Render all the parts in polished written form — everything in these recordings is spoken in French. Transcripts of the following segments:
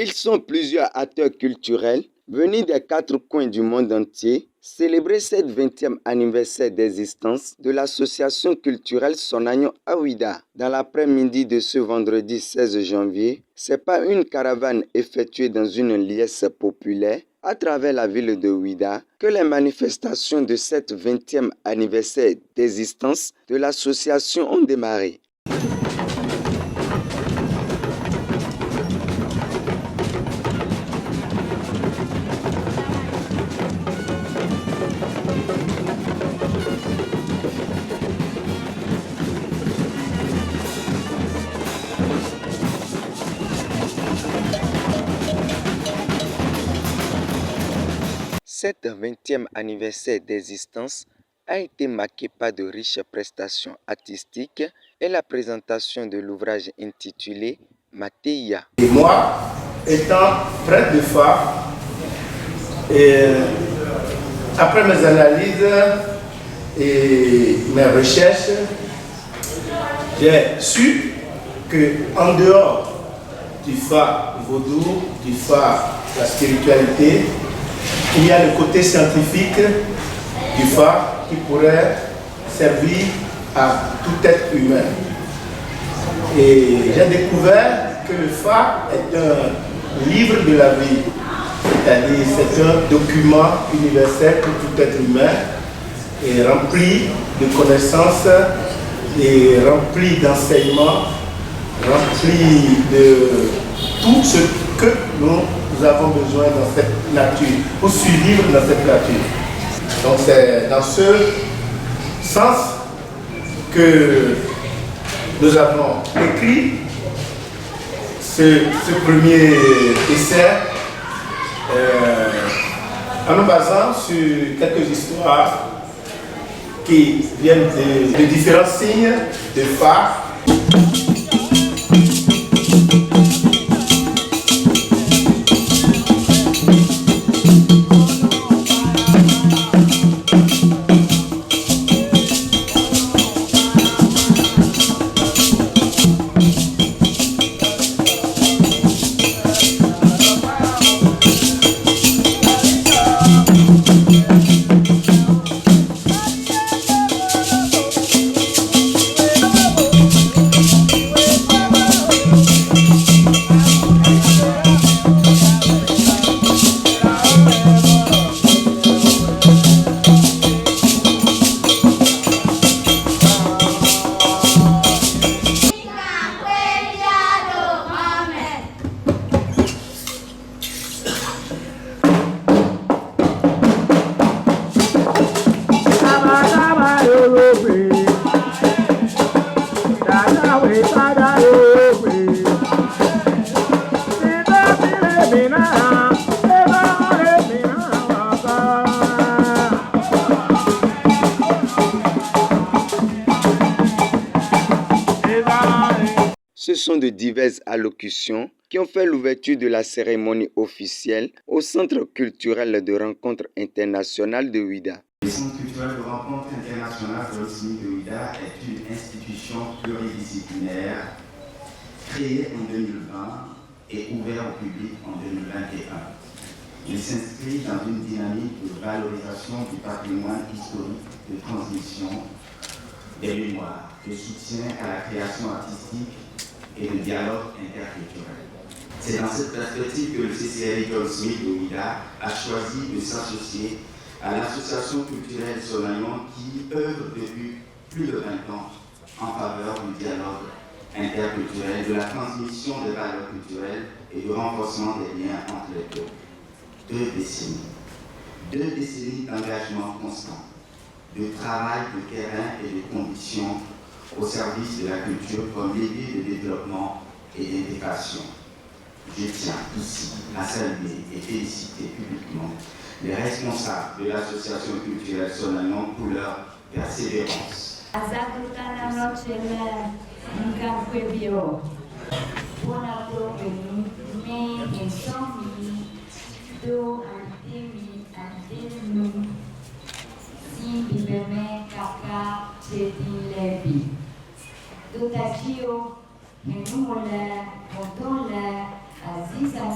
Ils sont plusieurs acteurs culturels venus des 4 coins du monde entier célébrer cette 20e anniversaire d'existence de l'association culturelle Sonagnon Awida. Dans l'après-midi de ce vendredi 16 janvier, c'est par une caravane effectuée dans une liesse populaire à travers la ville de Ouida que les manifestations de cette 20e anniversaire d'existence de l'association ont démarré. Cette 20e anniversaire d'existence a été marqué par de riches prestations artistiques et la présentation de l'ouvrage intitulé Matéia. Et moi, étant prêtre de phare, après mes analyses et mes recherches, j'ai su qu'en dehors du phare vaudou, du phare la spiritualité, il y a le côté scientifique du phare qui pourrait servir à tout être humain. Et j'ai découvert que le phare est un livre de la vie, c'est-à-dire c'est un document universel pour tout être humain et rempli de connaissances et rempli d'enseignements, rempli de tout ce que nous avons besoin dans cette nature, pour survivre dans cette nature. Donc c'est dans ce sens que nous avons écrit ce premier essai en nous basant sur quelques histoires qui viennent de différents signes de phare. Ce sont de diverses allocutions qui ont fait l'ouverture de la cérémonie officielle au Centre culturel de rencontre internationale de Ouida. Le Centre culturel de rencontre internationale de Ouida est une institution pluridisciplinaire créée en 2020 et ouverte au public en 2021. Il s'inscrit dans une dynamique de valorisation du patrimoine historique, de transmission des mémoires, de soutien à la création artistique et de dialogue interculturel. C'est dans cette perspective que le CCRI John Smith de Ouida a choisi de s'associer à l'association culturelle Sonagnon qui œuvre depuis plus de 20 ans en faveur du dialogue interculturel, de la transmission des valeurs culturelles et du renforcement des liens entre les peuples. 2 décennies. 2 décennies d'engagement constant, de travail de terrain et de conditions au service de la culture comme levier de développement et d'intégration. Je tiens ici à saluer et féliciter publiquement les responsables de l'association culturelle Sonagnon pour leur persévérance. Dotacio, Henumole, Motola, Aziza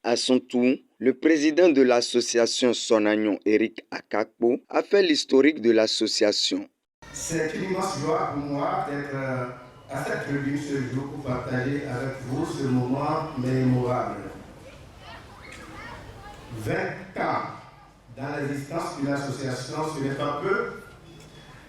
À son tour, le président de l'association Sonagnon, Eric Akakpo, a fait l'historique de l'association. C'est une immense joie pour moi d'être à cette tribune ce jour pour partager avec vous ce moment mémorable. 20 ans dans l'existence d'une association, ce n'est pas peu,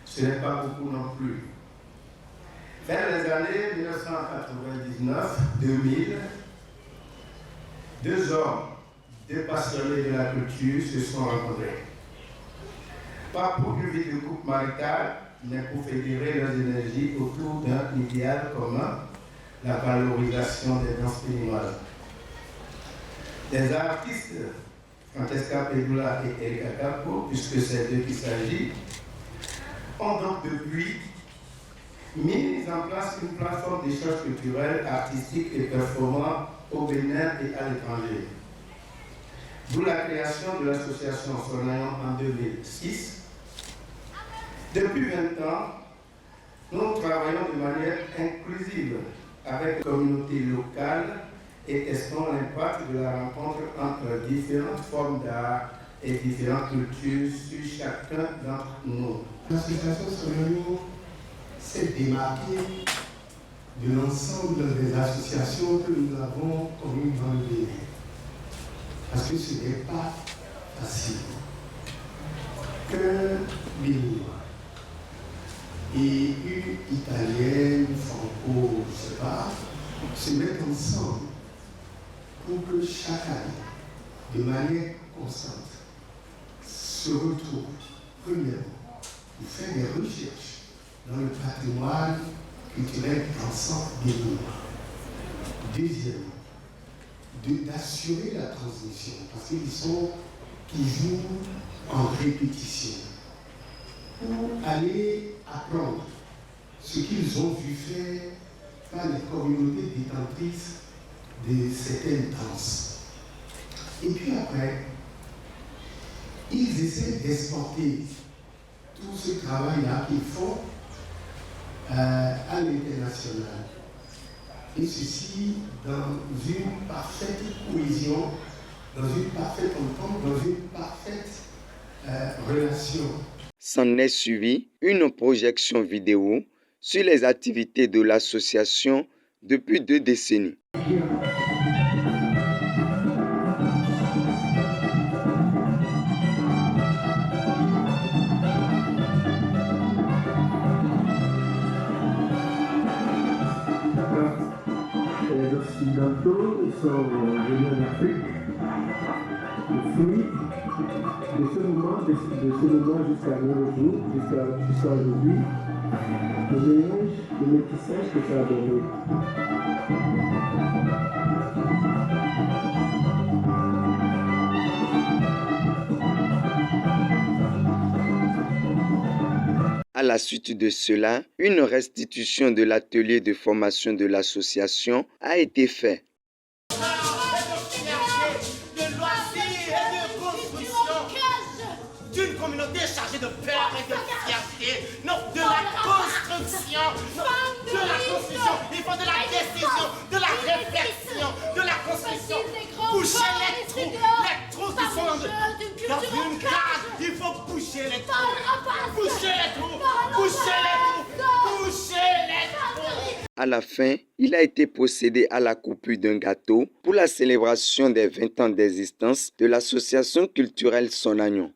ce n'est pas beaucoup non plus. Vers les années 1999-2000, deux hommes, deux passionnés de la culture se sont rencontrés. Pas pour une vie de couple marital, mais pour fédérer leurs énergies autour d'un idéal commun, la valorisation des danses péninoises. Les artistes, Francesca Pedula et Eric Akakpo, puisque c'est d'eux qu'il s'agit, ont donc depuis mis en place une plateforme d'échange culturel, artistique et performant au Bénin et à l'étranger. D'où la création de l'association Sonagnon en 2006. Depuis 20 ans, nous travaillons de manière inclusive avec les communautés locales et testons l'impact de la rencontre entre différentes formes d'art et différentes cultures sur chacun d'entre nous. L'association Sonagnon s'est démarquée de l'ensemble des associations que nous avons connues dans le Bénin. Parce que ce n'est pas facile qu'un Béninois et une Italienne, franco, je ne sais pas, se mettent ensemble pour que chaque année, de manière constante, se retrouvent, premièrement, pour faire des recherches dans le patrimoine culturel dansant béninois. Deuxièmement, d'assurer la transmission, parce qu'ils sont toujours en répétition, pour aller apprendre ce qu'ils ont vu faire par les communautés détentrices de certaines danses. Et puis après, ils essaient d'exporter tout ce travail-là qu'ils font à l'international. Et ceci dans une parfaite cohésion, dans une parfaite entente, dans une parfaite relation. S'en est suivi une projection vidéo sur les activités de l'association depuis 2 décennies. Les Occidentaux sont venus en Afrique. Le fruit de ce moment jusqu'à nos jours, jusqu'à aujourd'hui, le mélange, le métissage que ça a donné. À la suite de cela, une restitution de l'atelier de formation de l'association a été faite. D'une communauté chargée de peur et de fierté, non, de la construction, de la construction, il faut de la décision, de la réflexion, de la construction, boucher les trous qui sont dans une case, il faut boucher les trous, boucher les trous, boucher les trous, boucher les trous. À la fin, il a été procédé à la coupure d'un gâteau pour la célébration des 20 ans d'existence de l'association culturelle Sonagnon.